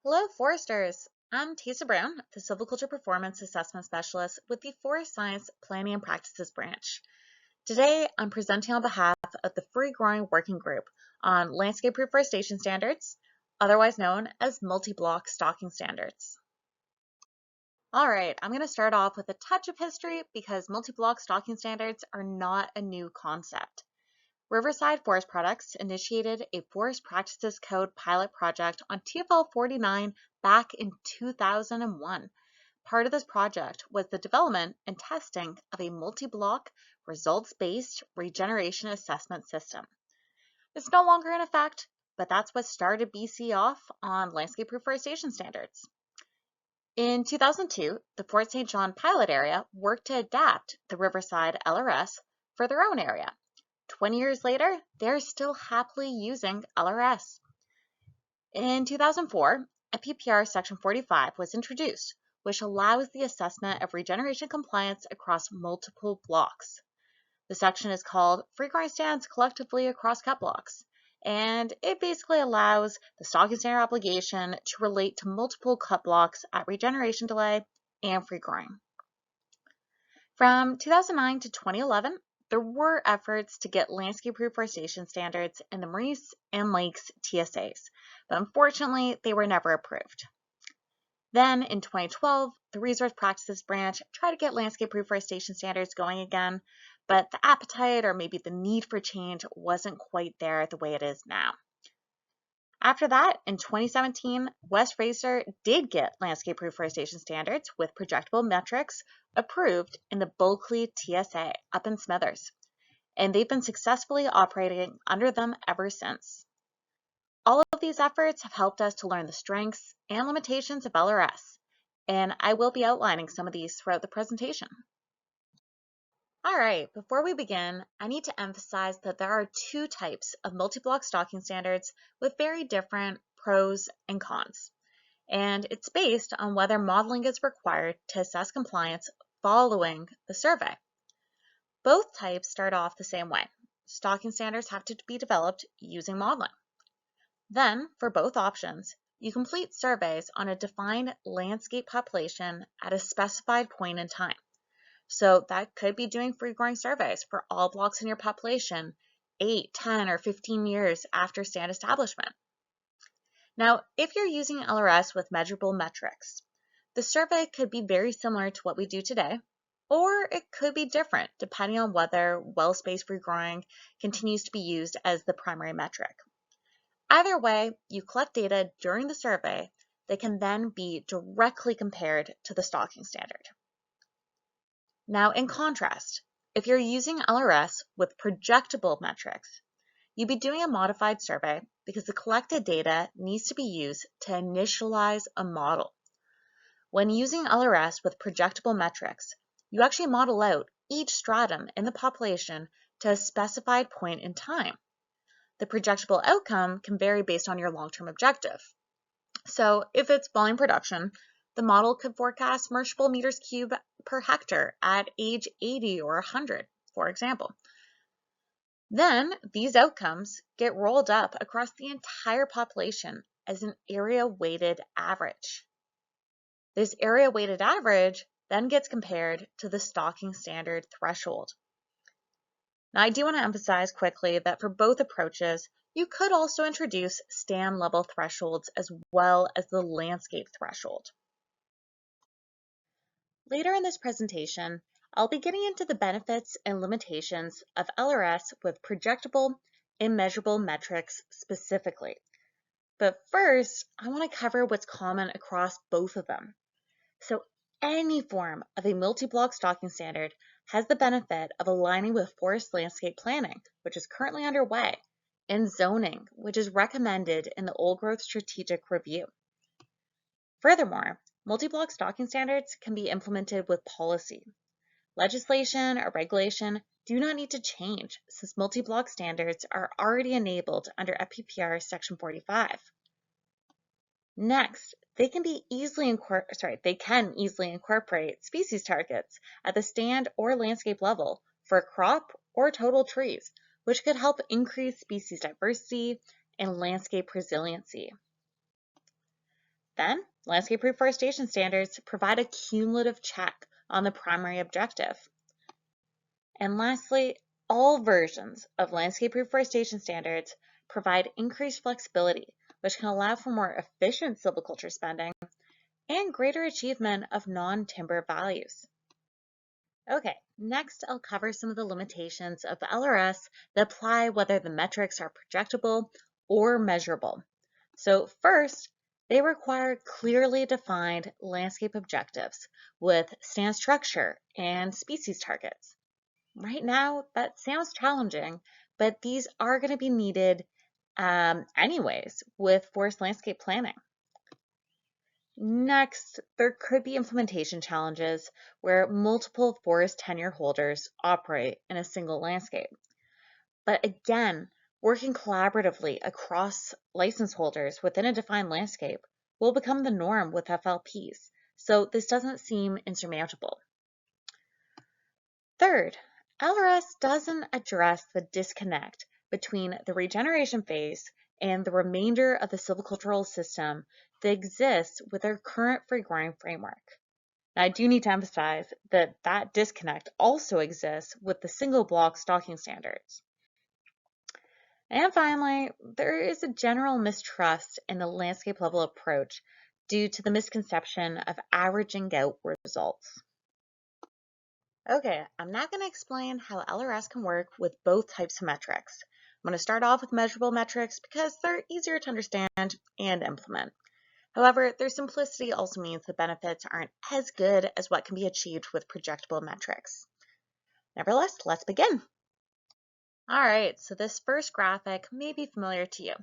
Hello, foresters. I'm Tisa Brown, the Silviculture Performance Assessment Specialist with the Forest Science Planning and Practices branch. Today, I'm presenting on behalf of the Free Growing Working Group on Landscape Reforestation Standards, otherwise known as multi-block stalking standards. All right, I'm going to start off with a touch of history because multi-block stalking standards are not a new concept. Riverside Forest Products initiated a Forest Practices Code pilot project on TFL 49 back in 2001. Part of this project was the development and testing of a multi-block, results-based regeneration assessment system. It's no longer in effect, but that's what started BC off on landscape reforestation standards. In 2002, the Fort St. John pilot area worked to adapt the Riverside LRS for their own area. 20 years later, they're still happily using LRS. In 2004, FPPR Section 45 was introduced, which allows the assessment of regeneration compliance across multiple blocks. The section is called Free Growing Stands Collectively Across Cut Blocks, and it basically allows the stalking standard obligation to relate to multiple cut blocks at regeneration delay and free growing. From 2009 to 2011, there were efforts to get landscape reforestation standards in the Maurice and Lakes TSAs, but unfortunately, they were never approved. Then in 2012, the Resource Practices branch tried to get landscape reforestation standards going again, but the appetite or maybe the need for change wasn't quite there the way it is now. After that, in 2017, West Fraser did get landscape reforestation standards with projectable metrics approved in the Bulkley TSA up in Smithers, and they've been successfully operating under them ever since. All of these efforts have helped us to learn the strengths and limitations of LRS, and I will be outlining some of these throughout the presentation. All right, before we begin, I need to emphasize that there are two types of multi-block stalking standards with very different pros and cons, and it's based on whether modeling is required to assess compliance following the survey. Both types start off the same way. Stalking standards have to be developed using modeling. Then, for both options, you complete surveys on a defined landscape population at a specified point in time. So that could be doing free growing surveys for all blocks in your population 8, 10, or 15 years after stand establishment. Now, if you're using LRS with measurable metrics, the survey could be very similar to what we do today, or it could be different depending on whether well-spaced free growing continues to be used as the primary metric. Either way, you collect data during the survey that can then be directly compared to the stalking standard. Now, in contrast, if you're using LRS with projectable metrics, you'd be doing a modified survey because the collected data needs to be used to initialize a model. When using LRS with projectable metrics, you actually model out each stratum in the population to a specified point in time. The projectable outcome can vary based on your long-term objective. So if it's volume production, the model could forecast marshable meters cubed per hectare at age 80 or 100, for example. Then these outcomes get rolled up across the entire population as an area-weighted average. This area-weighted average then gets compared to the stalking standard threshold. Now, I do want to emphasize quickly that for both approaches, you could also introduce stand level thresholds as well as the landscape threshold. Later in this presentation, I'll be getting into the benefits and limitations of LRS with projectable and measurable metrics specifically. But first, I want to cover what's common across both of them. So any form of a multi-block stalking standard has the benefit of aligning with forest landscape planning, which is currently underway, and zoning, which is recommended in the Old Growth Strategic Review. Furthermore, multi-block stalking standards can be implemented with policy. Legislation or regulation do not need to change since multi-block standards are already enabled under FPPR Section 45. Next, they can easily incorporate species targets at the stand or landscape level for crop or total trees, which could help increase species diversity and landscape resiliency. Then, landscape reforestation standards provide a cumulative check on the primary objective. And lastly, all versions of landscape reforestation standards provide increased flexibility, which can allow for more efficient silviculture spending and greater achievement of non-timber values. Okay, next I'll cover some of the limitations of LRS that apply whether the metrics are projectable or measurable. So first, they require clearly defined landscape objectives with stand structure and species targets. Right now, that sounds challenging, but these are going to be needed anyways with forest landscape planning. Next, there could be implementation challenges where multiple forest tenure holders operate in a single landscape. But again, working collaboratively across license holders within a defined landscape will become the norm with FLPs, so this doesn't seem insurmountable. Third, LRS doesn't address the disconnect between the regeneration phase and the remainder of the silvicultural system that exists with our current free-growing framework. Now, I do need to emphasize that that disconnect also exists with the single block stocking standards. And finally, there is a general mistrust in the landscape level approach due to the misconception of averaging out results. Okay, I'm now going to explain how LRS can work with both types of metrics. I'm going to start off with measurable metrics because they're easier to understand and implement. However, their simplicity also means the benefits aren't as good as what can be achieved with projectable metrics. Nevertheless, let's begin. All right, so this first graphic may be familiar to you.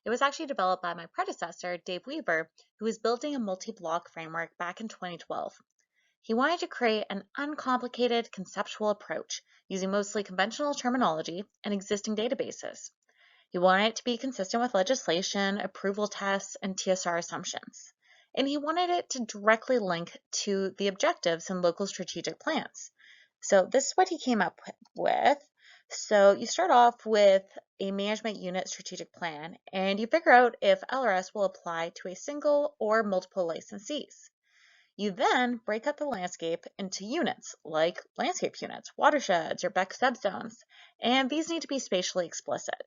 It was actually developed by my predecessor, Dave Weaver, who was building a multi-block framework back in 2012. He wanted to create an uncomplicated conceptual approach using mostly conventional terminology and existing databases. He wanted it to be consistent with legislation, approval tests, and TSR assumptions. And he wanted it to directly link to the objectives in local strategic plans. So this is what he came up with. So you start off with a management unit strategic plan, and you figure out if LRS will apply to a single or multiple licensees. You then break up the landscape into units, like landscape units, watersheds, or BEC subzones, and these need to be spatially explicit.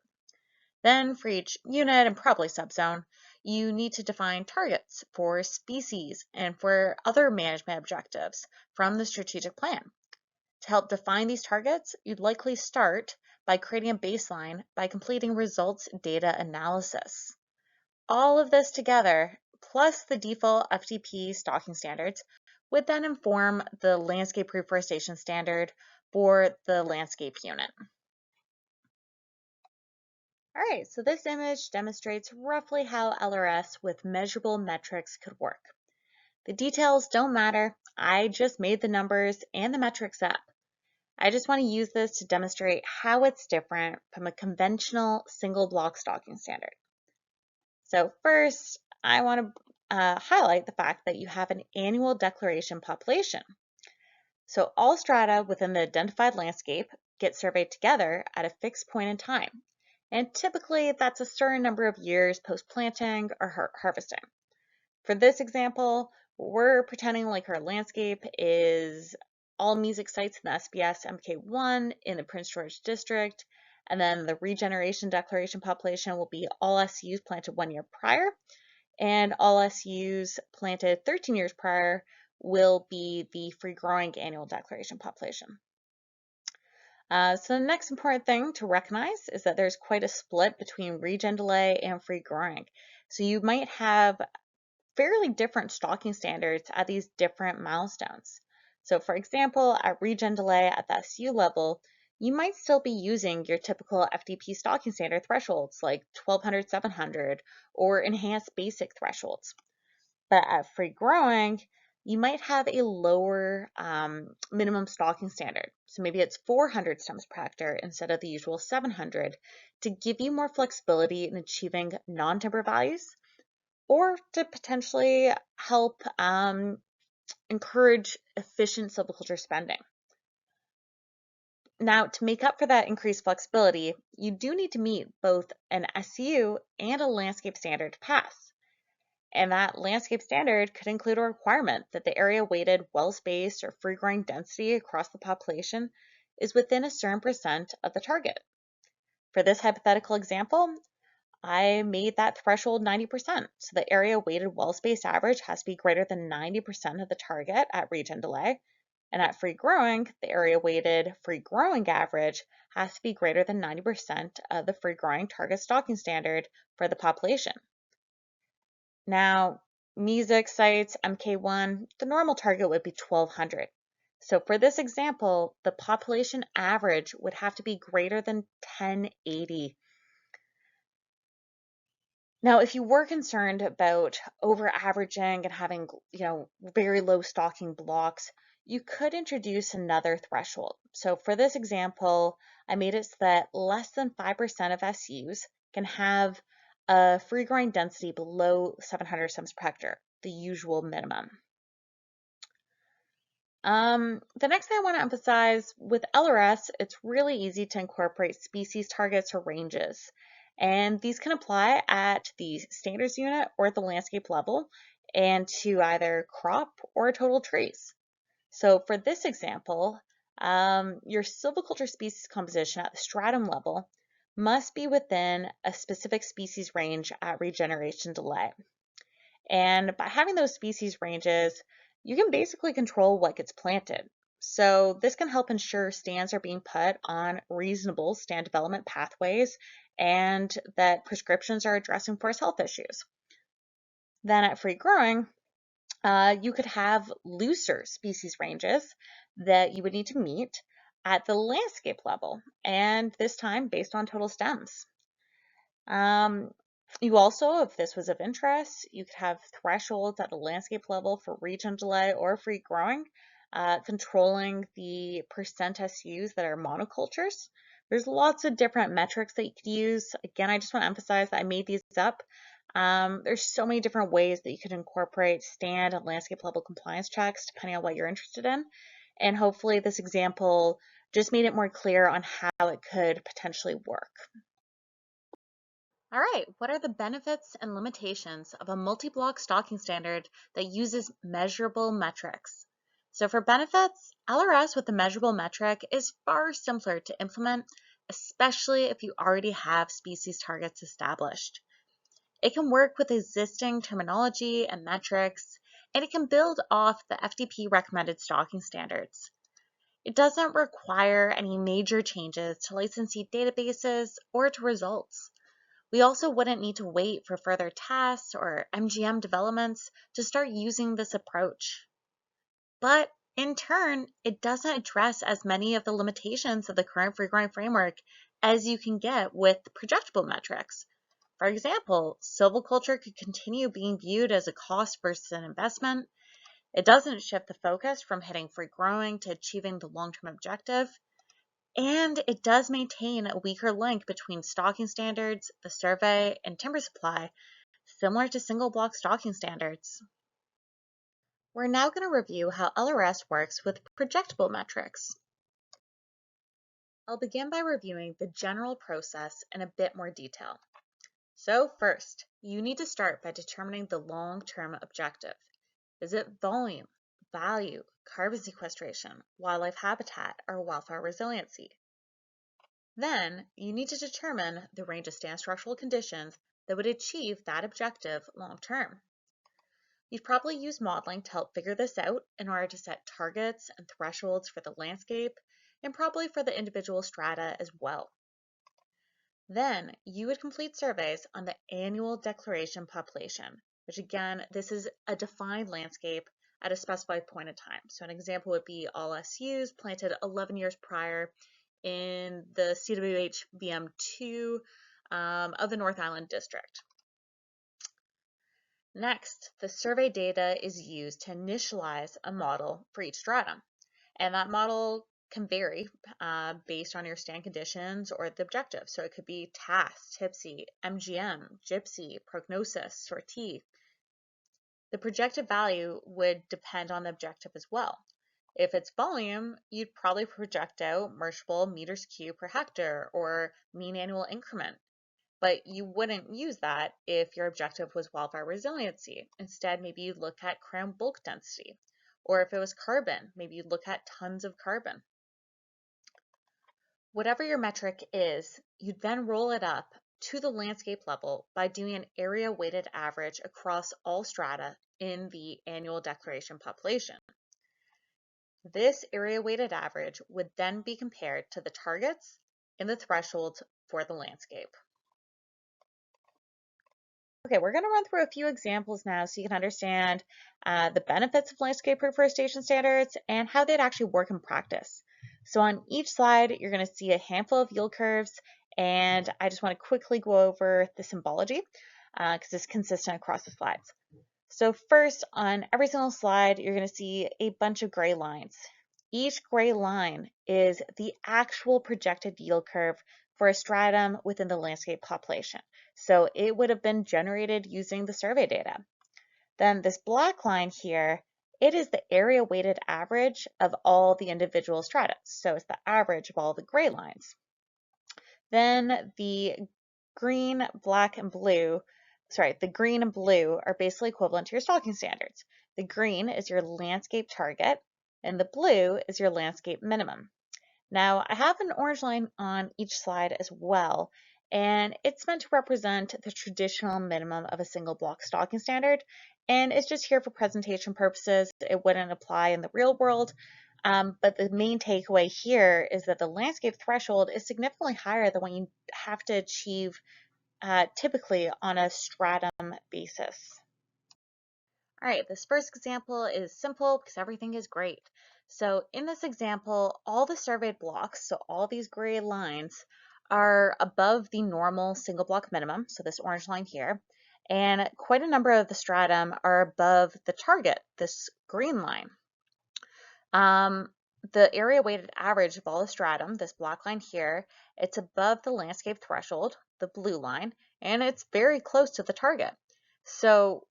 Then for each unit and probably subzone, you need to define targets for species and for other management objectives from the strategic plan. To help define these targets, you'd likely start by creating a baseline by completing results data analysis. All of this together, plus the default FDP stocking standards, would then inform the landscape reforestation standard for the landscape unit. All right, so this image demonstrates roughly how LRS with measurable metrics could work. The details don't matter. I just made the numbers and the metrics up. I just want to use this to demonstrate how it's different from a conventional single block stocking standard. So first, I want to highlight the fact that you have an annual declaration population. So all strata within the identified landscape get surveyed together at a fixed point in time. And typically that's a certain number of years post-planting or harvesting. For this example, we're pretending like our landscape is all music sites in the SBS MK1 in the Prince George District, and then the regeneration declaration population will be all SUs planted 1 year prior, and all SUs planted 13 years prior will be the free growing annual declaration population. So the next important thing to recognize is that there's quite a split between regen delay and free growing. So you might have fairly different stocking standards at these different milestones. So for example, at regen delay at the SU level, you might still be using your typical FDP stocking standard thresholds like 1200, 700, or enhanced basic thresholds. But at free growing, you might have a lower minimum stocking standard. So maybe it's 400 stems per hectare instead of the usual 700 to give you more flexibility in achieving non-timber values, or to potentially help encourage efficient silviculture spending. Now, to make up for that increased flexibility, you do need to meet both an SU and a landscape standard to pass. And that landscape standard could include a requirement that the area weighted well-spaced or free-growing density across the population is within a certain percent of the target. For this hypothetical example, I made that threshold 90%. So the area weighted well-spaced average has to be greater than 90% of the target at regen delay. And at free growing, the area weighted free growing average has to be greater than 90% of the free growing target stocking standard for the population. Now, music sites, MK1, the normal target would be 1200. So for this example, the population average would have to be greater than 1080. Now, if you were concerned about over-averaging and having, very low stocking blocks, you could introduce another threshold. So for this example, I made it so that less than 5% of SUs can have a free growing density below 700 stems per hectare, the usual minimum. The next thing I want to emphasize with LRS, it's really easy to incorporate species targets or ranges. And these can apply at the standards unit or at the landscape level and to either crop or total trees. So for this example, your silviculture species composition at the stratum level must be within a specific species range at regeneration delay. And by having those species ranges, you can basically control what gets planted. So this can help ensure stands are being put on reasonable stand development pathways and that prescriptions are addressing forest health issues. Then at free growing, you could have looser species ranges that you would need to meet at the landscape level, and this time based on total stems. You also, if this was of interest, you could have thresholds at the landscape level for regen delay or free growing, controlling the percent SUs that are monocultures. There's lots of different metrics that you could use. Again, I just want to emphasize that I made these up. There's so many different ways that you could incorporate stand and landscape level compliance checks depending on what you're interested in. And hopefully this example just made it more clear on how it could potentially work. All right, what are the benefits and limitations of a multi-block stocking standard that uses measurable metrics? So for benefits, LRS with the measurable metric is far simpler to implement, especially if you already have species targets established. It can work with existing terminology and metrics, and it can build off the FDP recommended stocking standards. It doesn't require any major changes to licensee databases or to results. We also wouldn't need to wait for further tests or MGM developments to start using this approach. But in turn, it doesn't address as many of the limitations of the current free-growing framework as you can get with projectable metrics. For example, silviculture could continue being viewed as a cost versus an investment. It doesn't shift the focus from hitting free growing to achieving the long-term objective. And it does maintain a weaker link between stocking standards, the survey, and timber supply, similar to single block stocking standards. We're now going to review how LRS works with projectable metrics. I'll begin by reviewing the general process in a bit more detail. So first, you need to start by determining the long-term objective. Is it volume, value, carbon sequestration, wildlife habitat, or wildfire resiliency? Then, you need to determine the range of stand structural conditions that would achieve that objective long term. You'd probably use modeling to help figure this out in order to set targets and thresholds for the landscape and probably for the individual strata as well. Then, you would complete surveys on the annual declaration population, which again, this is a defined landscape at a specified point in time. So an example would be all SUs planted 11 years prior in the CWH VM2 of the North Island District. Next, the survey data is used to initialize a model for each stratum, and that model can vary based on your stand conditions or the objective. So it could be TAS, TIPSY, MGM, GYPSY, prognosis, sortie. The projected value would depend on the objective as well. If it's volume, you'd probably project out measurable meters cubed per hectare or mean annual increment. But you wouldn't use that if your objective was wildfire resiliency. Instead, maybe you'd look at crown bulk density. Or if it was carbon, maybe you'd look at tons of carbon. Whatever your metric is, you then roll it up to the landscape level by doing an area weighted average across all strata in the annual declaration population. This area weighted average would then be compared to the targets and the thresholds for the landscape. Okay, we're going to run through a few examples now so you can understand the benefits of landscape reforestation standards and how they'd actually work in practice. So on each slide, you're going to see a handful of yield curves, and I just want to quickly go over the symbology because it's consistent across the slides. So first, on every single slide, you're going to see a bunch of gray lines. Each gray line is the actual projected yield curve for a stratum within the landscape population. So it would have been generated using the survey data. Then this black line here, it is the area weighted average of all the individual strata. So it's the average of all the gray lines. Then the green, black, and blue, the green and blue are basically equivalent to your stalking standards. The green is your landscape target, and the blue is your landscape minimum. Now, I have an orange line on each slide as well, and it's meant to represent the traditional minimum of a single block stalking standard, and it's just here for presentation purposes. It wouldn't apply in the real world, but the main takeaway here is that the landscape threshold is significantly higher than what you have to achieve typically on a stratum basis. All right, this first example is simple because everything is great. So in this example, all the surveyed blocks, so all these gray lines, are above the normal single block minimum, so this orange line here, and quite a number of the stratum are above the target, this green line. The area weighted average of all the stratum, this black line here, it's above the landscape threshold, the blue line, and it's very close to the target. So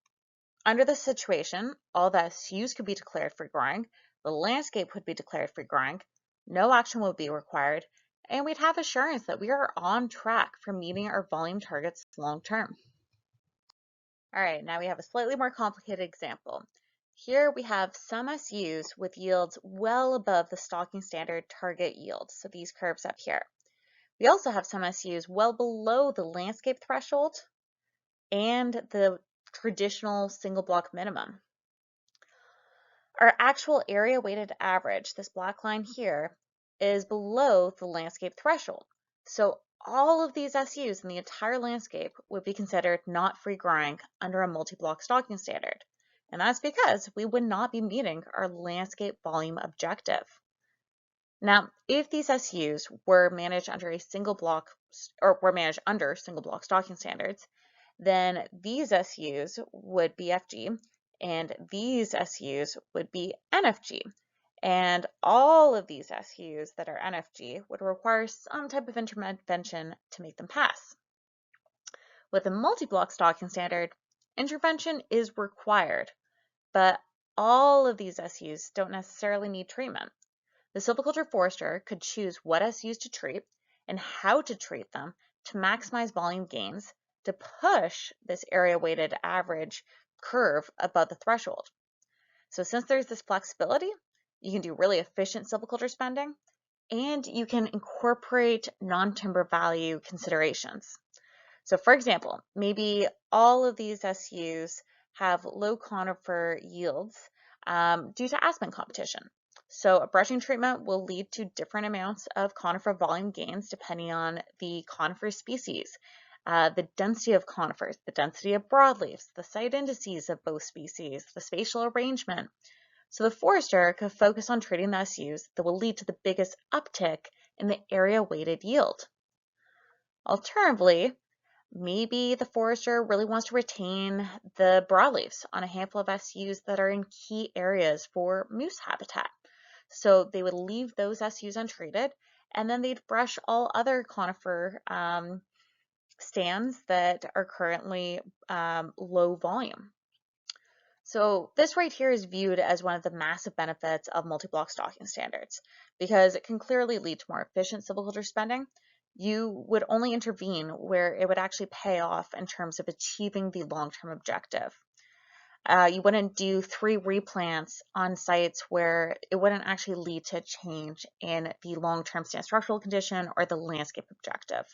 under this situation, all the SUs could be declared free growing, the landscape would be declared free growing, no action would be required, and we'd have assurance that we are on track for meeting our volume targets long term. All right, now we have a slightly more complicated example. Here we have some SUs with yields well above the stalking standard target yield, so these curves up here. We also have some SUs well below the landscape threshold and the traditional single block minimum. Our actual area weighted average, this black line here, is below the landscape threshold. So all of these SUs in the entire landscape would be considered not free growing under a multi-block stalking standard. And that's because we would not be meeting our landscape volume objective. Now, if these SUs were managed under a single block or were managed under single block stalking standards, then these SUs would be FG and these SUs would be NFG. And all of these SUs that are NFG would require some type of intervention to make them pass. With a multi-block stalking standard, intervention is required, but all of these SUs don't necessarily need treatment. The silviculture forester could choose what SUs to treat and how to treat them to maximize volume gains to push this area weighted average curve above the threshold. So since there's this flexibility, you can do really efficient silviculture spending and you can incorporate non-timber value considerations. So for example, maybe all of these SUs have low conifer yields due to aspen competition. So a brushing treatment will lead to different amounts of conifer volume gains depending on the conifer species, the density of conifers, the density of broadleafs, the site indices of both species, the spatial arrangement. So the forester could focus on treating the SUs that will lead to the biggest uptick in the area weighted yield. Alternatively, maybe the forester really wants to retain the broadleafs on a handful of SUs that are in key areas for moose habitat. So they would leave those SUs untreated, and then they'd brush all other conifer stands that are currently low volume. So this right here is viewed as one of the massive benefits of multi-block stalking standards because it can clearly lead to more efficient silviculture spending You would only intervene where it would actually pay off in terms of achieving the long-term objective. You wouldn't do 3 replants on sites where it wouldn't actually lead to a change in the long-term stand structural condition or the landscape objective.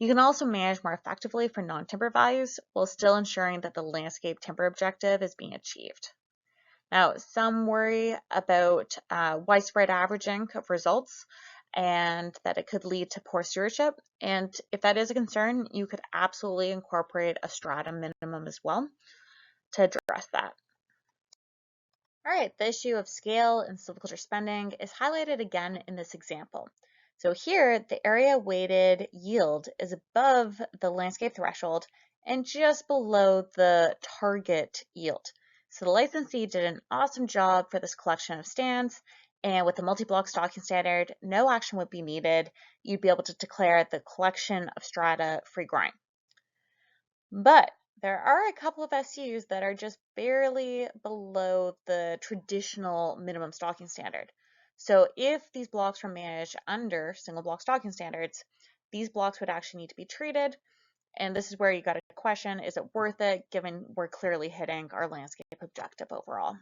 You can also manage more effectively for non-timber values while still ensuring that the landscape timber objective is being achieved. Now, some worry about widespread averaging of results and that it could lead to poor stewardship. And if that is a concern, you could absolutely incorporate a strata minimum as well to address that. All right, the issue of scale and silviculture spending is highlighted again in this example. So here, the area weighted yield is above the landscape threshold and just below the target yield. So the licensee did an awesome job for this collection of stands, and with the multi-block stocking standard, no action would be needed. You'd be able to declare the collection of strata free growing. But there are a couple of SUs that are just barely below the traditional minimum stocking standard. So if these blocks were managed under single block stocking standards, these blocks would actually need to be treated. And this is where you got to question, is it worth it given we're clearly hitting our landscape objective overall?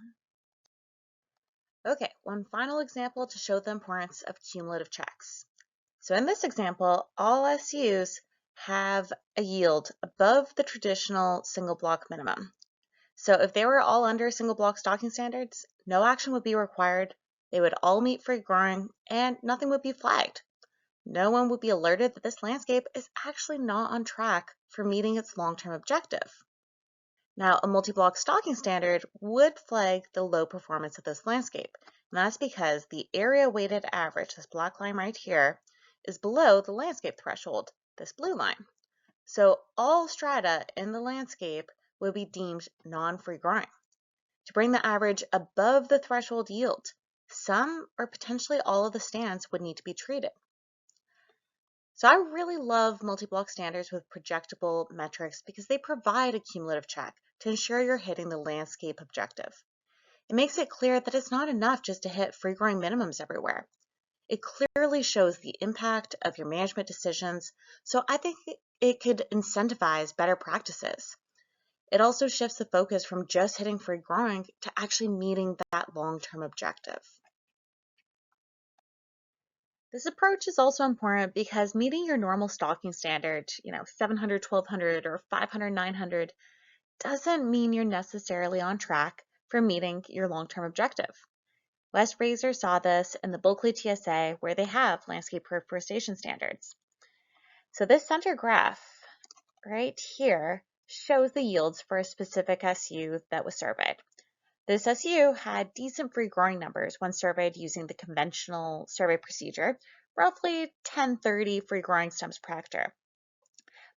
Okay, one final example to show the importance of cumulative checks. So in this example, all SUs have a yield above the traditional single block minimum. So if they were all under single block stocking standards, no action would be required, they would all meet free growing, and nothing would be flagged. No one would be alerted that this landscape is actually not on track for meeting its long-term objective. Now, a multi-block stocking standard would flag the low performance of this landscape, and that's because the area weighted average, this black line right here, is below the landscape threshold, this blue line. So all strata in the landscape would be deemed non-free growing. To bring the average above the threshold yield, some or potentially all of the stands would need to be treated. So I really love multi-block standards with projectable metrics because they provide a cumulative check to ensure you're hitting the landscape objective. It makes it clear that it's not enough just to hit free growing minimums everywhere. It clearly shows the impact of your management decisions, so I think it could incentivize better practices. It also shifts the focus from just hitting free growing to actually meeting that long-term objective. This approach is also important because meeting your normal stocking standard, 700, 1200, or 500, 900, doesn't mean you're necessarily on track for meeting your long-term objective. West Fraser saw this in the Bulkley TSA where they have landscape reforestation standards. So this center graph right here shows the yields for a specific SU that was surveyed. This SU had decent free growing numbers when surveyed using the conventional survey procedure, roughly 1030 free growing stems per hectare.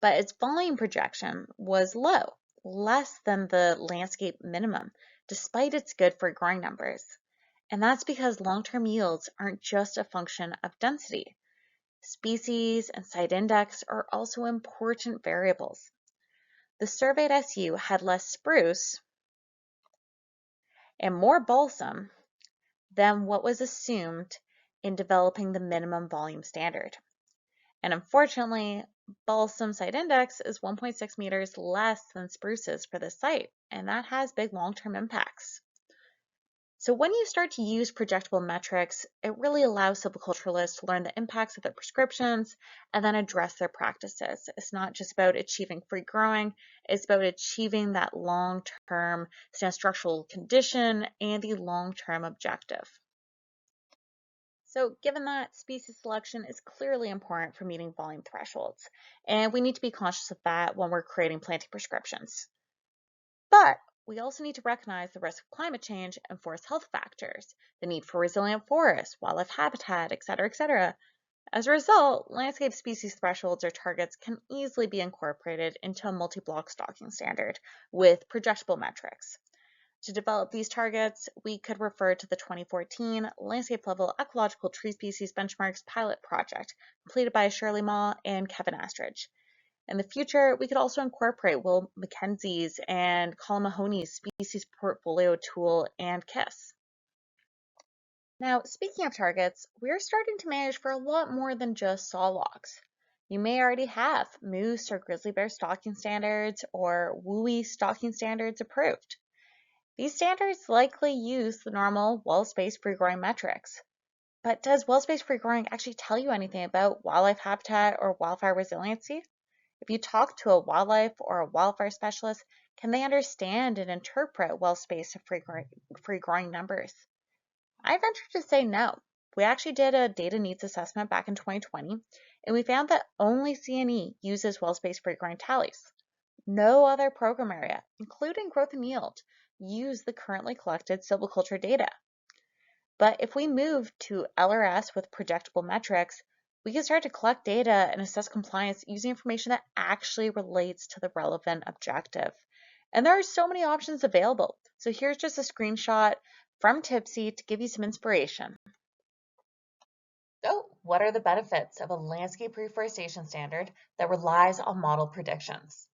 But its volume projection was low, less than the landscape minimum, despite its good free growing numbers. And that's because long-term yields aren't just a function of density. Species and site index are also important variables. The surveyed SU had less spruce and more balsam than what was assumed in developing the minimum volume standard. And unfortunately, balsam site index is 1.6 meters less than spruce's for this site, and that has big long-term impacts. So when you start to use projectable metrics, it really allows silviculturalists to learn the impacts of their prescriptions and then address their practices. It's not just about achieving free growing, it's about achieving that long-term stand structural condition and the long-term objective. So given that species selection is clearly important for meeting volume thresholds, and we need to be conscious of that when we're creating planting prescriptions. But we also need to recognize the risk of climate change and forest health factors, the need for resilient forests, wildlife habitat, etc., etc. As a result, landscape species thresholds or targets can easily be incorporated into a multi-block stocking standard with projectable metrics. To develop these targets, we could refer to the 2014 Landscape Level Ecological Tree Species Benchmarks Pilot Project, completed by Shirley Ma and Kevin Astridge. In the future, we could also incorporate Will Mackenzie's and Colin Mahoney's Species Portfolio Tool and KISS. Now, speaking of targets, we're starting to manage for a lot more than just saw logs. You may already have moose or grizzly bear stalking standards or WUI stalking standards approved. These standards likely use the normal well-spaced free-growing metrics. But does well-spaced free-growing actually tell you anything about wildlife habitat or wildfire resiliency? If you talk to a wildlife or a wildfire specialist, can they understand and interpret well-spaced free-growing numbers? I venture to say no. We actually did a data needs assessment back in 2020, and we found that only CNE uses well-spaced free-growing tallies. No other program area, including growth and yield, use the currently collected silviculture data. But if we move to LRS with projectable metrics, we can start to collect data and assess compliance using information that actually relates to the relevant objective. And there are so many options available. So here's just a screenshot from Tipsy to give you some inspiration. So what are the benefits of a landscape reforestation standard that relies on model predictions?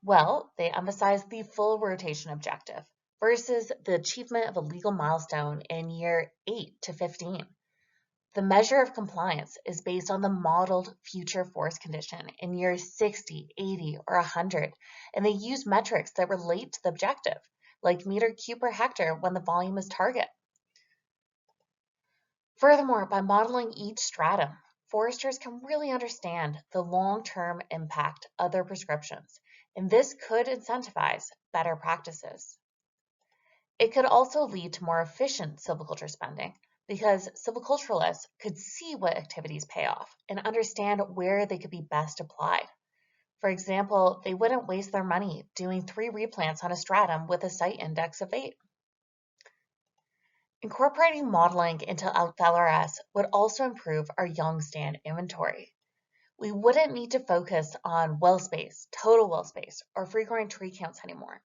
Well, they emphasize the full rotation objective versus the achievement of a legal milestone in year 8 to 15. The measure of compliance is based on the modeled future forest condition in years 60, 80, or 100, and they use metrics that relate to the objective, like meter cube per hectare when the volume is target. Furthermore, by modeling each stratum, foresters can really understand the long-term impact of their prescriptions, and this could incentivize better practices. It could also lead to more efficient silviculture spending because silviculturalists could see what activities pay off and understand where they could be best applied. For example, they wouldn't waste their money doing 3 replants on a stratum with a site index of 8. Incorporating modeling into LRS would also improve our young stand inventory. We wouldn't need to focus on well space, total well space, or free-growing tree counts anymore.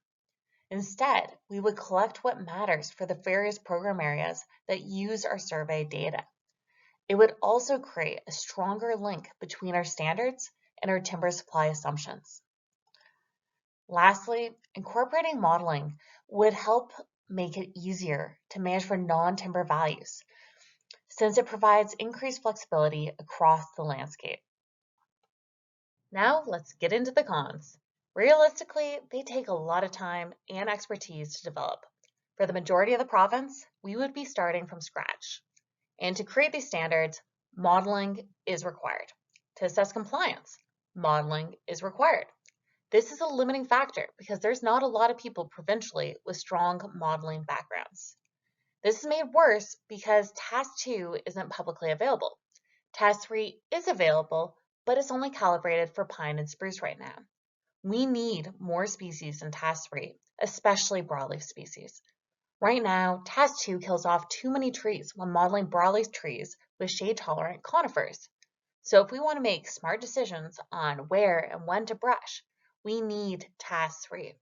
Instead, we would collect what matters for the various program areas that use our survey data. It would also create a stronger link between our standards and our timber supply assumptions. Lastly, incorporating modeling would help make it easier to manage for non-timber values, since it provides increased flexibility across the landscape. Now let's get into the cons. Realistically, they take a lot of time and expertise to develop. For the majority of the province, we would be starting from scratch. And to create these standards, modeling is required. To assess compliance, modeling is required. This is a limiting factor because there's not a lot of people provincially with strong modeling backgrounds. This is made worse because Task 2 isn't publicly available. Task 3 is available, but it's only calibrated for pine and spruce right now. We need more species in Task 3, especially broadleaf species. Right now, Task 2 kills off too many trees when modeling broadleaf trees with shade-tolerant conifers. So if we want to make smart decisions on where and when to brush, we need Task 3.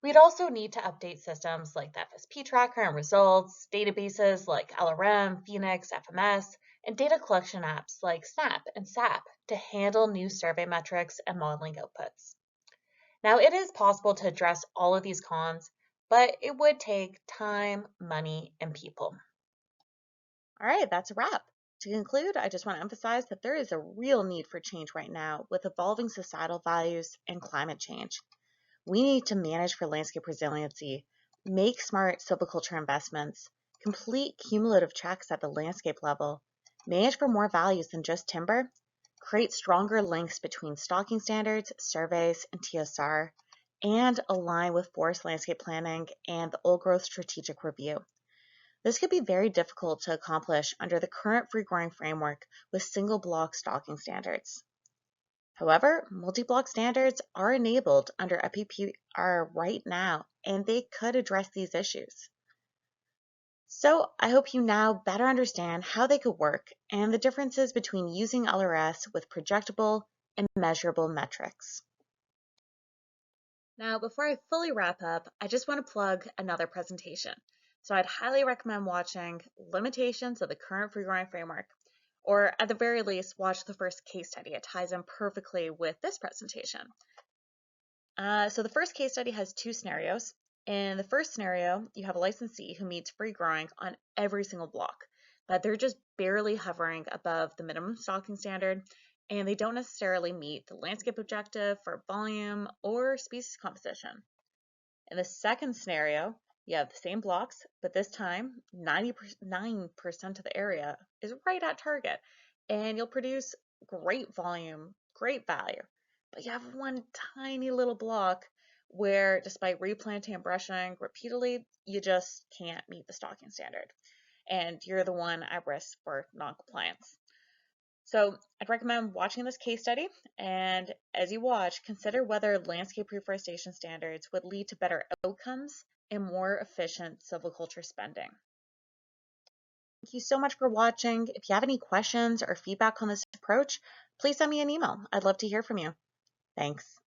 We'd also need to update systems like the FSP tracker and results, databases like LRM, Phoenix, FMS, and data collection apps like SNAP and SAP to handle new survey metrics and modeling outputs. Now, it is possible to address all of these cons, but it would take time, money, and people. All right, that's a wrap. To conclude, I just want to emphasize that there is a real need for change right now with evolving societal values and climate change. We need to manage for landscape resiliency, make smart silviculture investments, complete cumulative checks at the landscape level, manage for more values than just timber, create stronger links between stalking standards, surveys, and TSR, and align with forest landscape planning and the old growth strategic review. This could be very difficult to accomplish under the current free-growing framework with single block stalking standards. However, multi-block standards are enabled under FPPR right now, and they could address these issues. So I hope you now better understand how they could work and the differences between using LRS with projectable and measurable metrics. Now, before I fully wrap up, I just want to plug another presentation. So I'd highly recommend watching Limitations of the Current Free-Growing Framework, or at the very least, watch the first case study. It ties in perfectly with this presentation. So the first case study has 2 scenarios. In the first scenario, you have a licensee who meets free growing on every single block, but they're just barely hovering above the minimum stocking standard, and they don't necessarily meet the landscape objective for volume or species composition. In the second scenario, you have the same blocks, but this time 99% of the area is right at target, and you'll produce great volume, great value. But you have one tiny little block where, despite replanting and brushing repeatedly, you just can't meet the stocking standard, and you're the one at risk for noncompliance. So I'd recommend watching this case study, and as you watch, consider whether landscape reforestation standards would lead to better outcomes and more efficient silviculture spending. Thank you so much for watching. If you have any questions or feedback on this approach, please send me an email. I'd love to hear from you. Thanks.